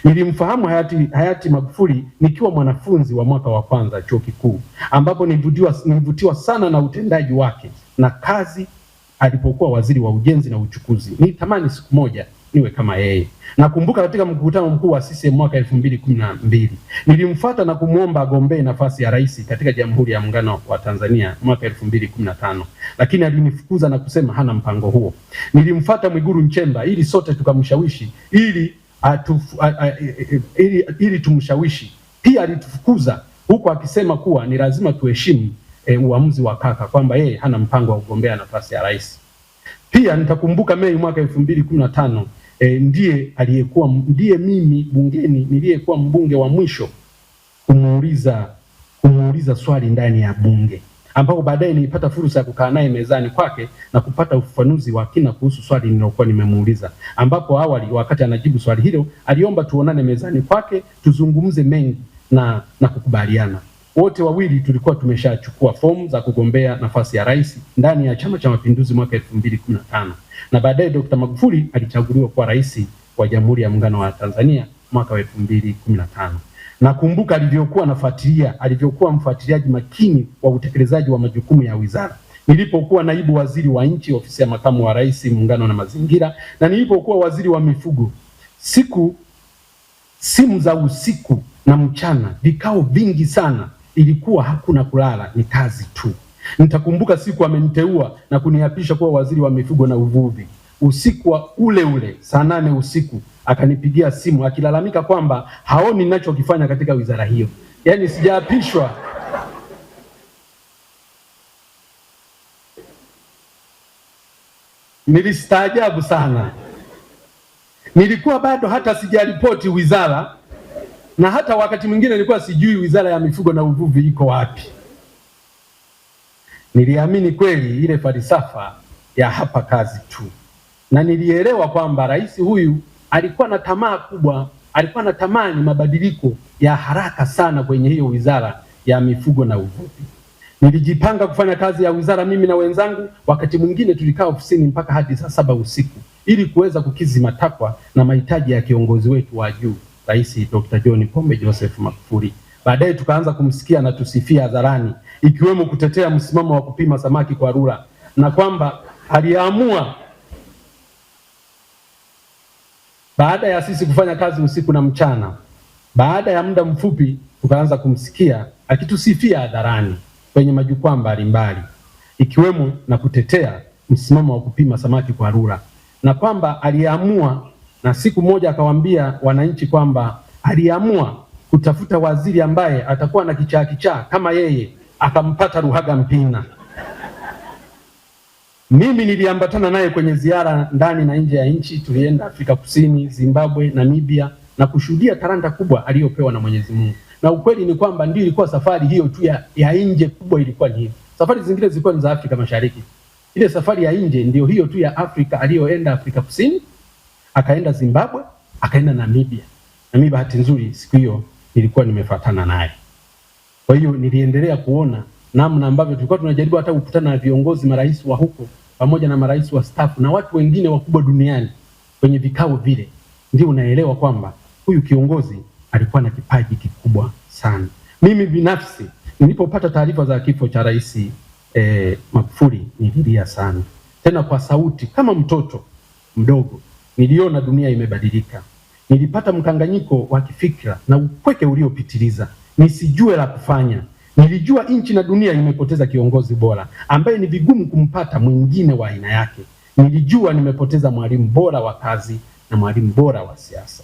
Nilimfahamu hayati Magufuli nikiwa mwanafunzi wa mwaka wa kwanza chuo kikuu, ambapo nilivutiwa sana na utendaji wake na kazi alipokuwa waziri wa ujenzi na uchukuzi. Nitamani siku moja niwe kama yeye. Nakumbuka katika mkutano mkuu wa CCM mwaka 2012 nilimfuata na kumwomba agombee nafasi ya rais katika Jamhuri ya Muungano wa Tanzania mwaka 2015, lakini alinifukuza na kusema hana mpango huo. Nilimfuata Mwigulu Nchemba ili sote tukamshawishi ili tumshawishi. Pia alitufukuza huku akisema kuwa ni lazima tuheshimu uamuzi wa kaka, kwamba yeye hana mpango wa kugombea nafasi ya rais. Pia nitakumbuka Mei mwaka 2015 ndiye mimi bungeni niliyekuwa mbunge wa mwisho kumuuliza swali ndani ya bunge, ambapo baadaye nilipata fursa ya kukaa naye mezani kwake na kupata ufafanuzi wa kina kuhusu swali nililokuwa nimemuuliza, ambapo awali wakati anajibu swali hilo aliomba tuonane mezani kwake tuzungumze mengi na kukubaliana. Wote wawili tulikuwa tumeshachukua fomu za kugombea nafasi ya rais ndani ya Chama cha Mapinduzi mwaka 2015, na baadaye Dr. Magufuli alichaguliwa kuwa rais wa Jamhuri ya Muungano wa Tanzania mwaka wa 2015. Nakumbuka alivyokuwa mfuatiliaji makini wa utekelezaji wa majukumu ya wizara. Nilipokuwa naibu waziri wa nchi ofisi ya makamu wa rais muungano na mazingira, na nilipokuwa waziri wa mifugo, simu za usiku na mchana, vikao vingi sana, ilikuwa hakuna kulala, ni kazi tu. Nitakumbuka siku ameniteua na kuniapisha kuwa waziri wa mifugo na uvuvi. Usiku wa ule saa 8 usiku akanipigia simu akilalamika kwamba haoni ninachokifanya katika wizara hiyo. Yaani sijaapishwa. Nilistaajabu sana. Nilikuwa bado hata sijaripoti wizara, na hata wakati mwingine nilikuwa sijui wizara ya mifugo na uvuvi iko wapi. Niliamini kweli ile falsafa ya hapa kazi tu, na nilielewa kwamba rais huyu alikuwa na tamaa kubwa, alikuwa na tamani mabadiliko ya haraka sana kwenye hiyo wizara ya mifugo na uvuvi. Nilijipanga kufanya kazi ya wizara mimi na wenzangu, wakati mwingine tulikaa ofisini mpaka hadi saa 7 usiku ili kuweza kukidhi matakwa na mahitaji ya kiongozi wetu wa juu, Rais Dr. John Pombe Joseph Magufuli. Baadaye tukaanza kumsikia na tusifia hadharani, ikiwemo kutetea msimamo wa kupima samaki kwa rura, na kwamba aliamua baada ya sisi kufanya kazi usiku na mchana. Baada ya muda mfupi tukaanza kumsikia akitusifia hadharani kwenye majukwaa mbalimbali, ikiwemo na kutetea msimamo wa kupima samaki kwa rura, na kwamba aliamua, na siku moja akawaambia wananchi kwamba aliamua kutafuta waziri ambaye atakuwa na kichaa kama yeye, akampata Ruhaga Mpina. Mimi niliambatana naye kwenye ziara ndani na nje ya nchi. Tulienda Afrika Kusini, Zimbabwe, Namibia na kushuhudia talanta kubwa aliyopewa na Mwenyezi Mungu. Na ukweli ni kwamba ndio ilikuwa safari hiyo tu ya nje kubwa, ilikuwa ni hiyo. Safari zingine zilikuwa ni za Afrika Mashariki. Ile safari ya nje ndio hiyo tu ya Afrika, aliyoenda Afrika Kusini, akaenda Zimbabwe, akaenda Namibia. Na mimi bahati nzuri siku hiyo nilikuwa nimefuatana naye. Kwa hiyo niliendelea kuona namna ambavyo tulikuwa tunajaribu hata kukutana na viongozi, marais wa huko pamoja na marais wa staff na watu wengine wakubwa duniani kwenye vikao vile. Ndio unaelewa kwamba huyu kiongozi alikuwa na kipaji kikubwa sana. Mimi binafsi nilipopata taarifa za kifo cha Rais Magufuli nililia sana, tena kwa sauti kama mtoto mdogo. Niliona dunia imebadilika. Nilipata mkanganyiko wa kifikra na upweke uliopitiliza, nisijue la kufanya. Nilijua nchi na dunia imepoteza kiongozi bora ambaye ni vigumu kumpata mwingine wa aina yake. Nilijua nimepoteza mwalimu bora wa kazi na mwalimu bora wa siasa.